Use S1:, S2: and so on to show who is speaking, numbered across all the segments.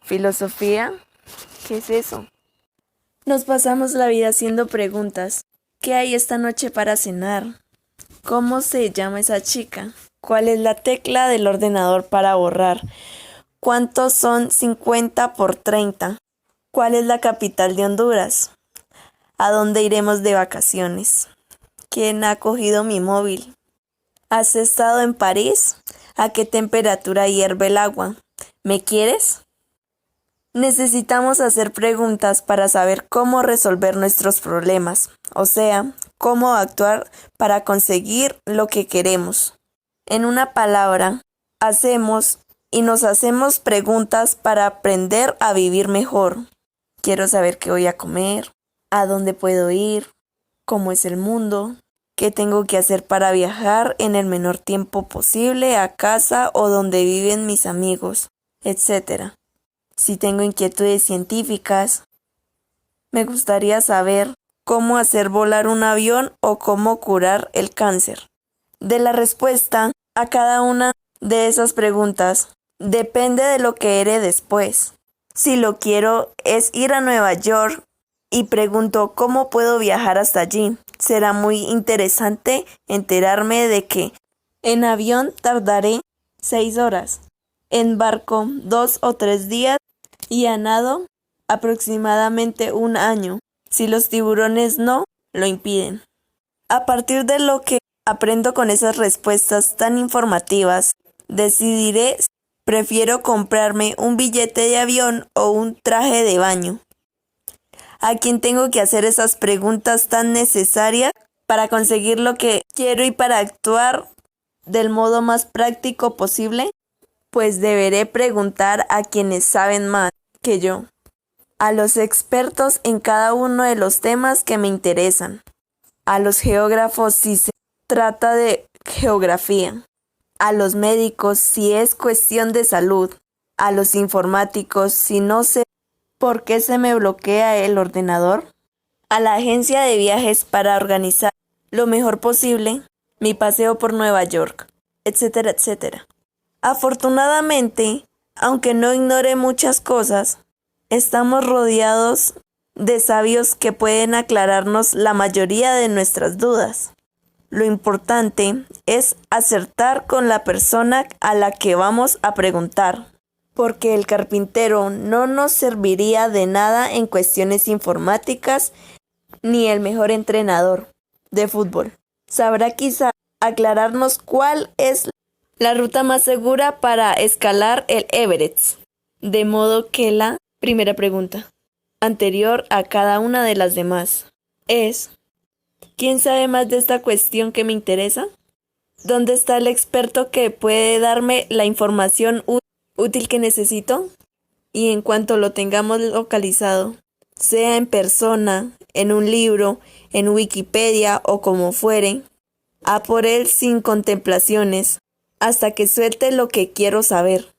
S1: ¿Filosofía? ¿Qué es eso? Nos pasamos la vida haciendo preguntas. ¿Qué hay esta noche para cenar? ¿Cómo se llama esa chica? ¿Cuál es la tecla del ordenador para borrar? ¿Cuántos son 50 por 30? ¿Cuál es la capital de Honduras? ¿A dónde iremos de vacaciones? ¿Quién ha cogido mi móvil? ¿Has estado en París? ¿A qué temperatura hierve el agua? ¿Me quieres? Necesitamos hacer preguntas para saber cómo resolver nuestros problemas, o sea, cómo actuar para conseguir lo que queremos. En una palabra, hacemos y nos hacemos preguntas para aprender a vivir mejor. Quiero saber qué voy a comer, a dónde puedo ir, cómo es el mundo, qué tengo que hacer para viajar en el menor tiempo posible a casa o donde viven mis amigos, etc. Si tengo inquietudes científicas, me gustaría saber cómo hacer volar un avión o cómo curar el cáncer. De la respuesta a cada una de esas preguntas depende de lo que haré después. Si lo quiero es ir a Nueva York y pregunto cómo puedo viajar hasta allí. Será muy interesante enterarme de que en avión tardaré 6 horas, en barco 2 o 3 días y a nado aproximadamente un año, si los tiburones no lo impiden. A partir de lo que aprendo con esas respuestas tan informativas, decidiré si prefiero comprarme un billete de avión o un traje de baño. ¿A quién tengo que hacer esas preguntas tan necesarias para conseguir lo que quiero y para actuar del modo más práctico posible? Pues deberé preguntar a quienes saben más que yo, a los expertos en cada uno de los temas que me interesan, a los geógrafos si se trata de geografía, a los médicos si es cuestión de salud, a los informáticos si no sé por qué se me bloquea el ordenador, a la agencia de viajes para organizar lo mejor posible mi paseo por Nueva York, etcétera, etcétera. Afortunadamente, aunque no ignore muchas cosas, estamos rodeados de sabios que pueden aclararnos la mayoría de nuestras dudas. Lo importante es acertar con la persona a la que vamos a preguntar, porque el carpintero no nos serviría de nada en cuestiones informáticas ni el mejor entrenador de fútbol. Sabrá quizá aclararnos cuál es la ruta más segura para escalar el Everest. De modo que la primera pregunta, anterior a cada una de las demás, es: ¿quién sabe más de esta cuestión que me interesa? ¿Dónde está el experto que puede darme la información útil que necesito? Y en cuanto lo tengamos localizado, sea en persona, en un libro, en Wikipedia o como fuere, a por él sin contemplaciones, hasta que suelte lo que quiero saber.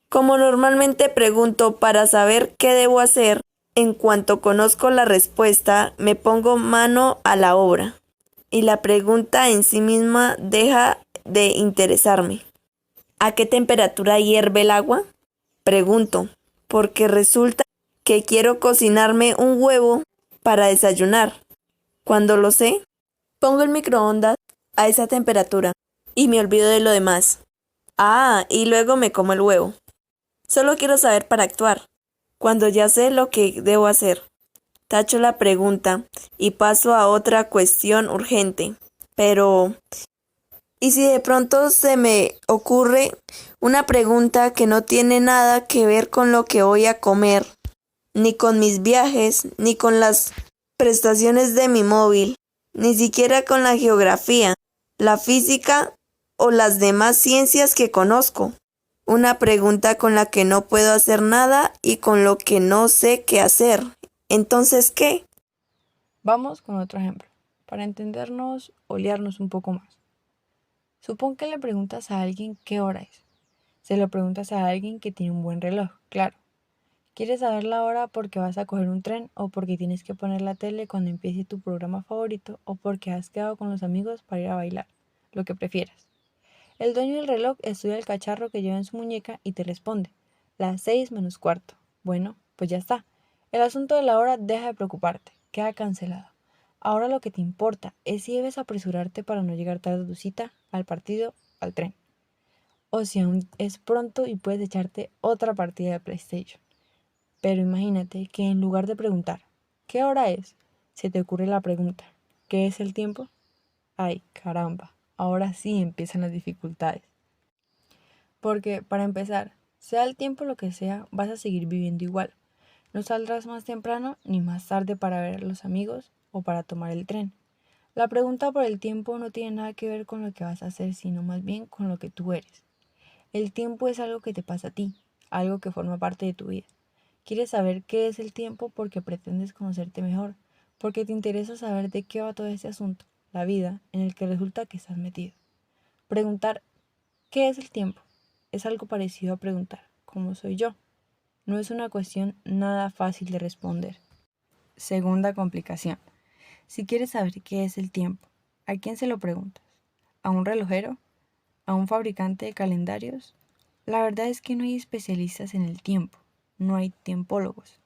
S1: Como normalmente pregunto para saber qué debo hacer, en cuanto conozco la respuesta, me pongo mano a la obra, y la pregunta en sí misma deja de interesarme. ¿A qué temperatura hierve el agua? Pregunto, porque resulta que quiero cocinarme un huevo para desayunar. Cuando lo sé, pongo el microondas a esa temperatura y me olvido de lo demás. Y luego me como el huevo. Solo quiero saber para actuar. Cuando ya sé lo que debo hacer, tacho la pregunta y paso a otra cuestión urgente. Pero, ¿y si de pronto se me ocurre una pregunta que no tiene nada que ver con lo que voy a comer, ni con mis viajes, ni con las prestaciones de mi móvil, ni siquiera con la geografía, la física o las demás ciencias que conozco? Una pregunta con la que no puedo hacer nada y con lo que no sé qué hacer. Entonces, ¿qué?
S2: Vamos con otro ejemplo, para entendernos o liarnos un poco más. Supón que le preguntas a alguien qué hora es. Se lo preguntas a alguien que tiene un buen reloj, claro. ¿Quieres saber la hora porque vas a coger un tren o porque tienes que poner la tele cuando empiece tu programa favorito o porque has quedado con los amigos para ir a bailar? Lo que prefieras. El dueño del reloj estudia el cacharro que lleva en su muñeca y te responde. Las 6 menos cuarto. Bueno, pues ya está. El asunto de la hora deja de preocuparte, queda cancelado. Ahora lo que te importa es si debes apresurarte para no llegar tarde a tu cita, al partido, al tren. O si aún es pronto y puedes echarte otra partida de PlayStation. Pero imagínate que en lugar de preguntar, ¿qué hora es?, se te ocurre la pregunta, ¿qué es el tiempo? Ay, caramba, ahora sí empiezan las dificultades. Porque, para empezar, sea el tiempo lo que sea, vas a seguir viviendo igual. No saldrás más temprano ni más tarde para ver a los amigos o para tomar el tren. La pregunta por el tiempo no tiene nada que ver con lo que vas a hacer, sino más bien con lo que tú eres. El tiempo es algo que te pasa a ti, algo que forma parte de tu vida. Quieres saber qué es el tiempo porque pretendes conocerte mejor, porque te interesa saber de qué va todo este asunto, la vida, en el que resulta que estás metido. Preguntar ¿qué es el tiempo? Es algo parecido a preguntar ¿cómo soy yo? No es una cuestión nada fácil de responder. Segunda complicación. Si quieres saber qué es el tiempo, ¿a quién se lo preguntas? ¿A un relojero? ¿A un fabricante de calendarios? La verdad es que no hay especialistas en el tiempo, no hay tiempólogos.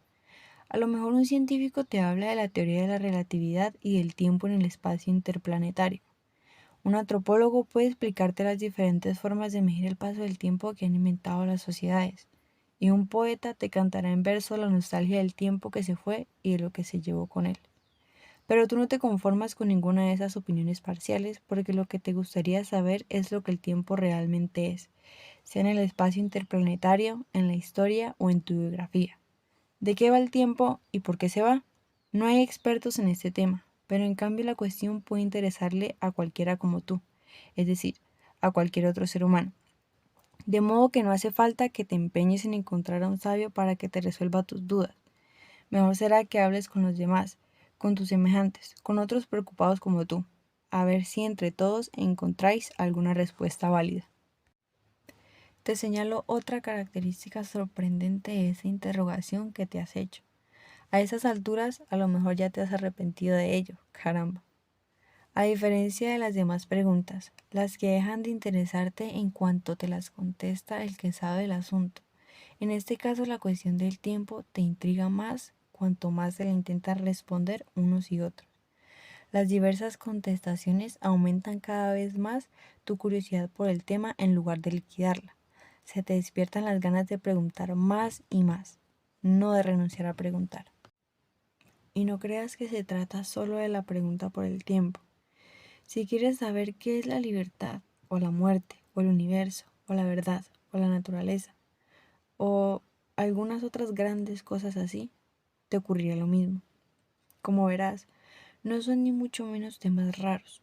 S2: A lo mejor un científico te habla de la teoría de la relatividad y del tiempo en el espacio interplanetario. Un antropólogo puede explicarte las diferentes formas de medir el paso del tiempo que han inventado las sociedades. Y un poeta te cantará en verso la nostalgia del tiempo que se fue y de lo que se llevó con él. Pero tú no te conformas con ninguna de esas opiniones parciales porque lo que te gustaría saber es lo que el tiempo realmente es, sea en el espacio interplanetario, en la historia o en tu biografía. ¿De qué va el tiempo y por qué se va? No hay expertos en este tema, pero en cambio la cuestión puede interesarle a cualquiera como tú, es decir, a cualquier otro ser humano. De modo que no hace falta que te empeñes en encontrar a un sabio para que te resuelva tus dudas. Mejor será que hables con los demás, con tus semejantes, con otros preocupados como tú, a ver si entre todos encontráis alguna respuesta válida. Te señalo otra característica sorprendente de esa interrogación que te has hecho. A esas alturas, a lo mejor ya te has arrepentido de ello, caramba. A diferencia de las demás preguntas, las que dejan de interesarte en cuanto te las contesta el que sabe el asunto. En este caso, la cuestión del tiempo te intriga más cuanto más se la intentan responder unos y otros. Las diversas contestaciones aumentan cada vez más tu curiosidad por el tema en lugar de liquidarla. Se te despiertan las ganas de preguntar más y más, no de renunciar a preguntar. Y no creas que se trata solo de la pregunta por el tiempo. Si quieres saber qué es la libertad, o la muerte, o el universo, o la verdad, o la naturaleza, o algunas otras grandes cosas así, te ocurrirá lo mismo. Como verás, no son ni mucho menos temas raros.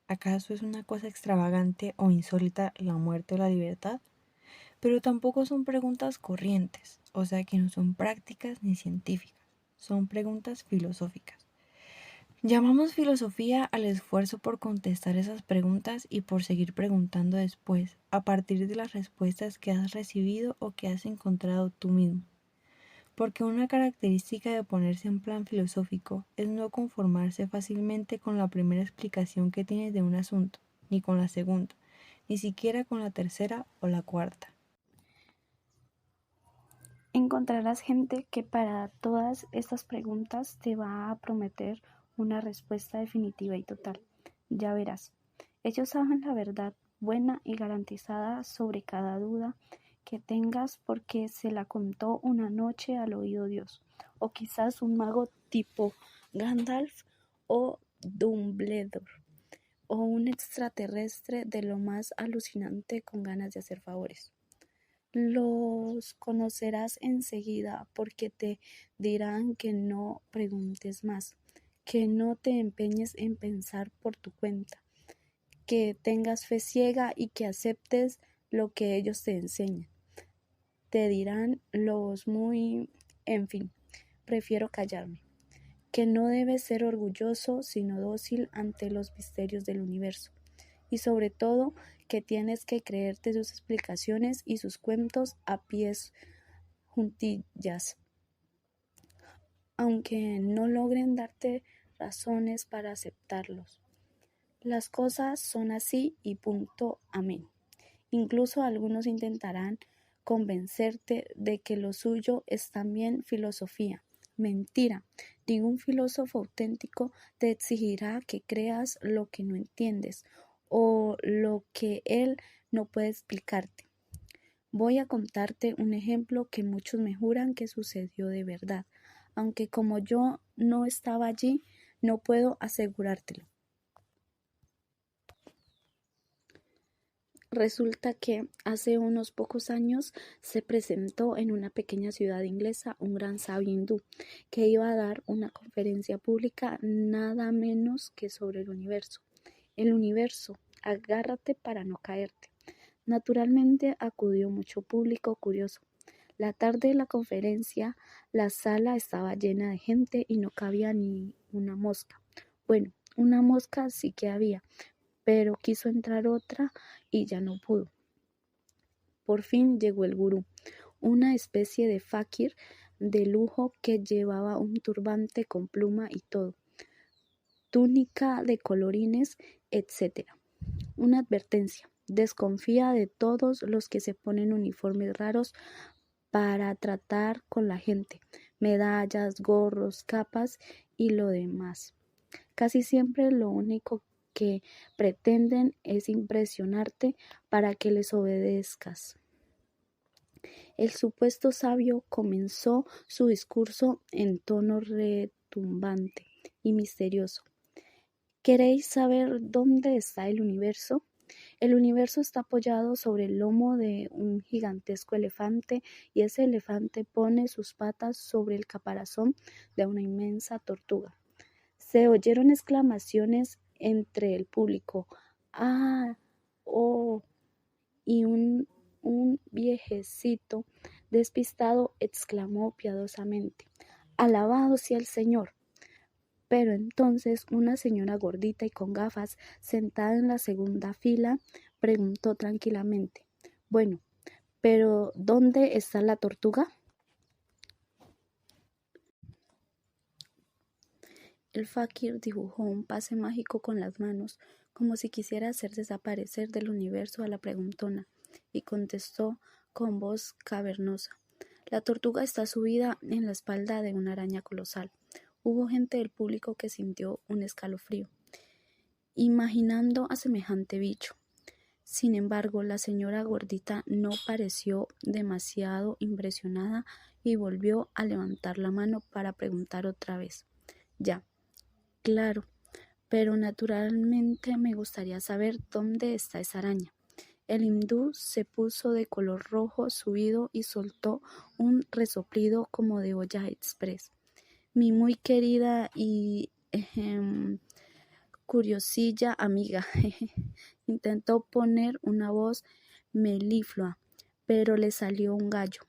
S2: ¿Acaso es una cosa extravagante o insólita la muerte o la libertad? Pero tampoco son preguntas corrientes, o sea que no son prácticas ni científicas, son preguntas filosóficas. Llamamos filosofía al esfuerzo por contestar esas preguntas y por seguir preguntando después, a partir de las respuestas que has recibido o que has encontrado tú mismo. Porque una característica de ponerse en plan filosófico es no conformarse fácilmente con la primera explicación que tienes de un asunto, ni con la segunda, ni siquiera con la tercera o la cuarta.
S3: Encontrarás gente que para todas estas preguntas te va a prometer una respuesta definitiva y total. Ya verás, ellos saben la verdad buena y garantizada sobre cada duda que tengas porque se la contó una noche al oído Dios, o quizás un mago tipo Gandalf o Dumbledore, o un extraterrestre de lo más alucinante con ganas de hacer favores. Los conocerás enseguida porque te dirán que no preguntes más, que no te empeñes en pensar por tu cuenta, que tengas fe ciega y que aceptes lo que ellos te enseñan. Te dirán en fin, prefiero callarme, que no debes ser orgulloso sino dócil ante los misterios del universo. Y sobre todo que tienes que creerte sus explicaciones y sus cuentos a pies juntillas, aunque no logren darte razones para aceptarlos. Las cosas son así y punto, amén. Incluso algunos intentarán convencerte de que lo suyo es también filosofía. Mentira. Ningún filósofo auténtico te exigirá que creas lo que no entiendes o lo que él no puede explicarte. Voy a contarte un ejemplo que muchos me juran que sucedió de verdad, aunque como yo no estaba allí, no puedo asegurártelo. Resulta que hace unos pocos años se presentó en una pequeña ciudad inglesa un gran sabio hindú que iba a dar una conferencia pública nada menos que sobre el universo. El universo, agárrate para no caerte. Naturalmente acudió mucho público curioso. La tarde de la conferencia, la sala estaba llena de gente y no cabía ni una mosca. Bueno, una mosca sí que había, pero quiso entrar otra y ya no pudo. Por fin llegó el gurú, una especie de fakir de lujo que llevaba un turbante con pluma y todo, túnica de colorines, etc. Una advertencia: desconfía de todos los que se ponen uniformes raros para tratar con la gente, medallas, gorros, capas y lo demás. Casi siempre lo único que pretenden es impresionarte para que les obedezcas. El supuesto sabio comenzó su discurso en tono retumbante y misterioso. ¿Queréis saber dónde está el universo? El universo está apoyado sobre el lomo de un gigantesco elefante y ese elefante pone sus patas sobre el caparazón de una inmensa tortuga. Se oyeron exclamaciones entre el público. ¡Ah! ¡Oh! Y un viejecito despistado exclamó piadosamente: «Alabado sea el Señor». Pero entonces una señora gordita y con gafas, sentada en la segunda fila, preguntó tranquilamente: «Bueno, pero ¿dónde está la tortuga?». El fakir dibujó un pase mágico con las manos, como si quisiera hacer desaparecer del universo a la preguntona, y contestó con voz cavernosa: «La tortuga está subida en la espalda de una araña colosal». Hubo gente del público que sintió un escalofrío, imaginando a semejante bicho. Sin embargo, la señora gordita no pareció demasiado impresionada y volvió a levantar la mano para preguntar otra vez: «Ya, claro, pero naturalmente me gustaría saber dónde está esa araña». El hindú se puso de color rojo subido y soltó un resoplido como de olla express. «Mi muy querida y curiosilla amiga», intentó poner una voz meliflua, pero le salió un gallo.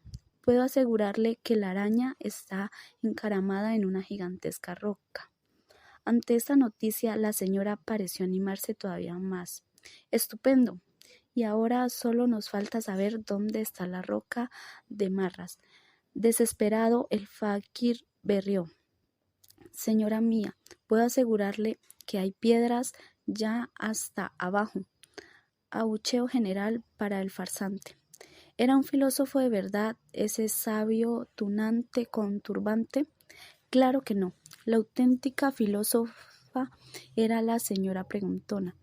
S3: «Puedo asegurarle que la araña está encaramada en una gigantesca roca». Ante esta noticia, la señora pareció animarse todavía más. «Estupendo. Y ahora solo nos falta saber dónde está la roca de Marras». Desesperado, el fakir berrió: «Señora mía, puedo asegurarle que hay piedras ya hasta abajo». Abucheo general para el farsante. ¿Era un filósofo de verdad ese sabio tunante con turbante? Claro que no. La auténtica filósofa era la señora preguntona,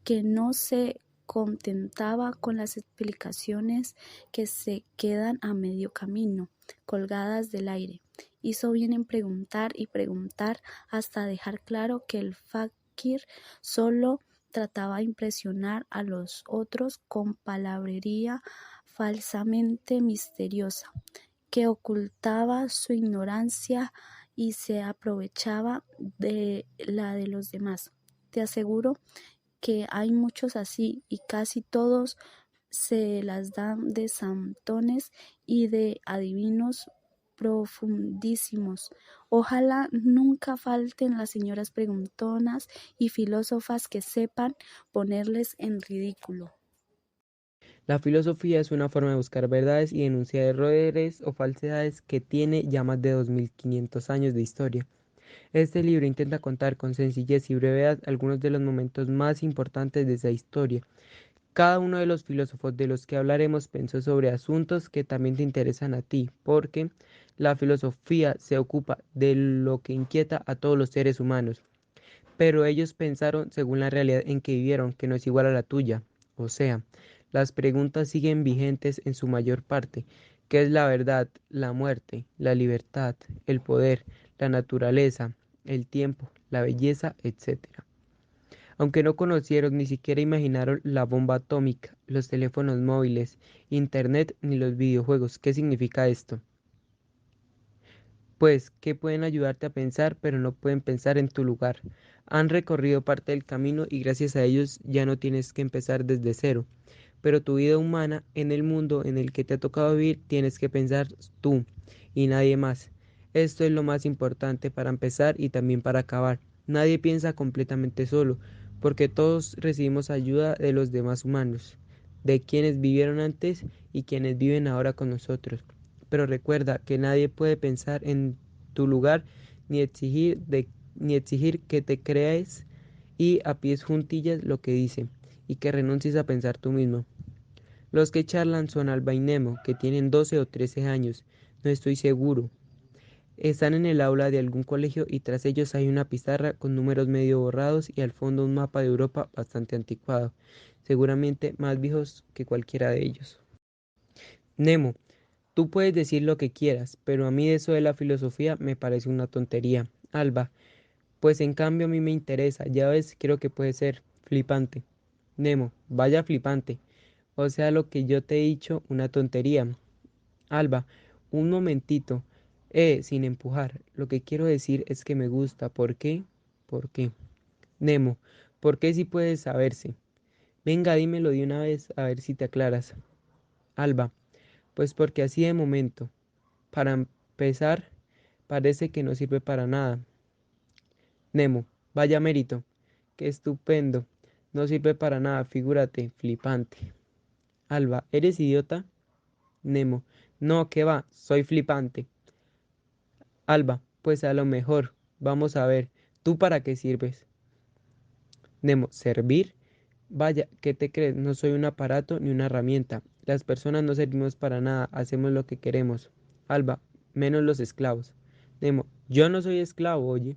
S3: que no se contentaba con las explicaciones que se quedan a medio camino, colgadas del aire. Hizo bien en preguntar y preguntar hasta dejar claro que el fakir solo trataba de impresionar a los otros con palabrería falsamente misteriosa, que ocultaba su ignorancia y se aprovechaba de la de los demás. Te aseguro que hay muchos así y casi todos se las dan de santones y de adivinos profundísimos. Ojalá nunca falten las señoras preguntonas y filósofas que sepan ponerles en ridículo.
S4: La filosofía es una forma de buscar verdades y denunciar errores o falsedades que tiene ya más de 2500 años de historia. Este libro intenta contar con sencillez y brevedad algunos de los momentos más importantes de esa historia, Cada uno de los filósofos de los que hablaremos pensó sobre asuntos que también te interesan a ti, porque la filosofía se ocupa de lo que inquieta a todos los seres humanos. Pero ellos pensaron según la realidad en que vivieron, que no es igual a la tuya. O sea, las preguntas siguen vigentes en su mayor parte. ¿Qué es la verdad, la muerte, la libertad, el poder, la naturaleza, el tiempo, la belleza, etcétera? Aunque no conocieron ni siquiera imaginaron la bomba atómica, los teléfonos móviles, internet ni los videojuegos. ¿Qué significa esto? Pues que pueden ayudarte a pensar, pero no pueden pensar en tu lugar. Han recorrido parte del camino y gracias a ellos ya no tienes que empezar desde cero. Pero tu vida humana, en el mundo en el que te ha tocado vivir, tienes que pensar tú y nadie más. Esto es lo más importante para empezar y también para acabar. Nadie piensa completamente solo, porque todos recibimos ayuda de los demás humanos, de quienes vivieron antes y quienes viven ahora con nosotros. Pero recuerda que nadie puede pensar en tu lugar ni ni exigir que te creas y a pies juntillas lo que dice y que renuncies a pensar tú mismo. Los que charlan son Alba y Nemo, que tienen 12 o 13 años, no estoy seguro. Están en el aula de algún colegio y tras ellos hay una pizarra con números medio borrados y al fondo un mapa de Europa bastante anticuado, seguramente más viejos que cualquiera de ellos. Nemo, tú puedes decir lo que quieras, pero a mí eso de la filosofía me parece una tontería. Alba, pues en cambio a mí me interesa, ya ves, creo que puede ser flipante. Nemo, vaya flipante. O sea, lo que yo te he dicho, una tontería. Alba, un momentito. Sin empujar. Lo que quiero decir es que me gusta. ¿Por qué? ¿Por qué? Nemo, ¿por qué si puede saberse? Venga, dímelo de una vez, a ver si te aclaras. Alba, pues porque así de momento. Para empezar, parece que no sirve para nada. Nemo, vaya mérito. Qué estupendo. No sirve para nada, figúrate, flipante. Alba, ¿eres idiota? Nemo, no, que va, soy flipante. Alba, pues a lo mejor. Vamos a ver, ¿tú para qué sirves? Nemo, ¿servir? Vaya, ¿qué te crees? No soy un aparato ni una herramienta. Las personas no servimos para nada, hacemos lo que queremos. Alba, menos los esclavos. Nemo, yo no soy esclavo, oye.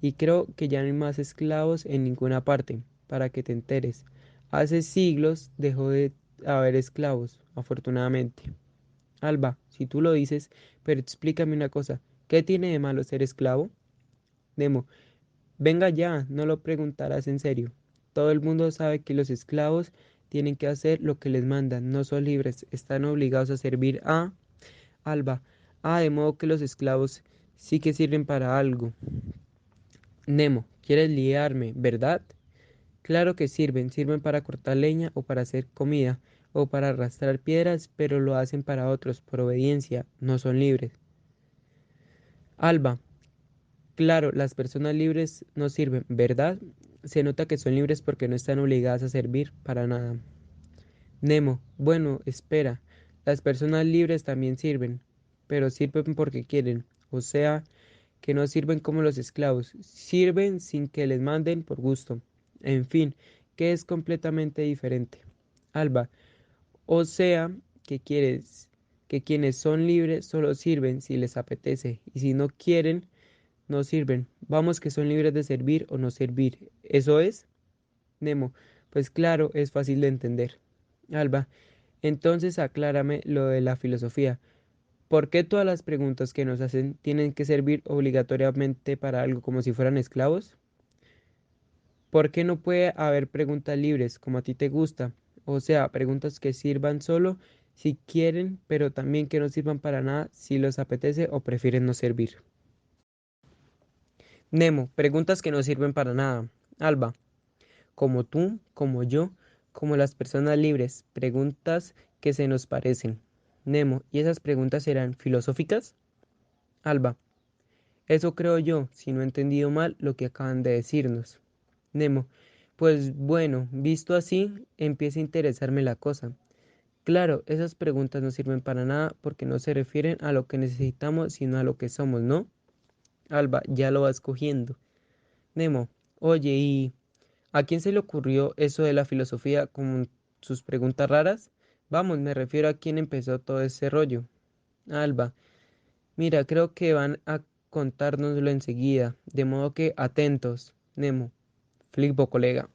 S4: Y creo que ya no hay más esclavos en ninguna parte, para que te enteres. Hace siglos dejó de haber esclavos, afortunadamente. Alba, si tú lo dices, pero explícame una cosa, ¿qué tiene de malo ser esclavo? Nemo, venga ya, no lo preguntarás en serio. Todo el mundo sabe que los esclavos tienen que hacer lo que les mandan, no son libres, están obligados a servir a Alba. Ah, de modo que los esclavos sí que sirven para algo. Nemo, quieres liarme, ¿verdad? Claro que sirven, sirven para cortar leña o para hacer comida o para arrastrar piedras, pero lo hacen para otros, por obediencia, no son libres. Alba, claro, las personas libres no sirven, ¿verdad? Se nota que son libres porque no están obligadas a servir para nada. Nemo, bueno, espera, las personas libres también sirven, pero sirven porque quieren, o sea, que no sirven como los esclavos, sirven sin que les manden por gusto. En fin, que es completamente diferente. Alba, o sea, que quieres que quienes son libres solo sirven si les apetece, y si no quieren, no sirven. Vamos que son libres de servir o no servir. ¿Eso es? Nemo, pues claro, es fácil de entender. Alba, entonces aclárame lo de la filosofía. ¿Por qué todas las preguntas que nos hacen tienen que servir obligatoriamente para algo como si fueran esclavos? ¿Por qué no puede haber preguntas libres como a ti te gusta? O sea, preguntas que sirvan solo si quieren, pero también que no sirvan para nada si les apetece o prefieren no servir. Nemo, preguntas que no sirven para nada. Alba, como tú, como yo, como las personas libres, preguntas que se nos parecen. Nemo, ¿y esas preguntas serán filosóficas? Alba, eso creo yo, si no he entendido mal lo que acaban de decirnos. Nemo, pues bueno, visto así, empieza a interesarme la cosa. Claro, esas preguntas no sirven para nada porque no se refieren a lo que necesitamos, sino a lo que somos, ¿no? Alba, ya lo vas cogiendo. Nemo, oye, y ¿A quién se le ocurrió eso de la filosofía con sus preguntas raras? Vamos, me refiero a quién empezó todo ese rollo. Alba, mira, creo que van a contárnoslo enseguida, de modo que atentos, Nemo. Flipo, colega.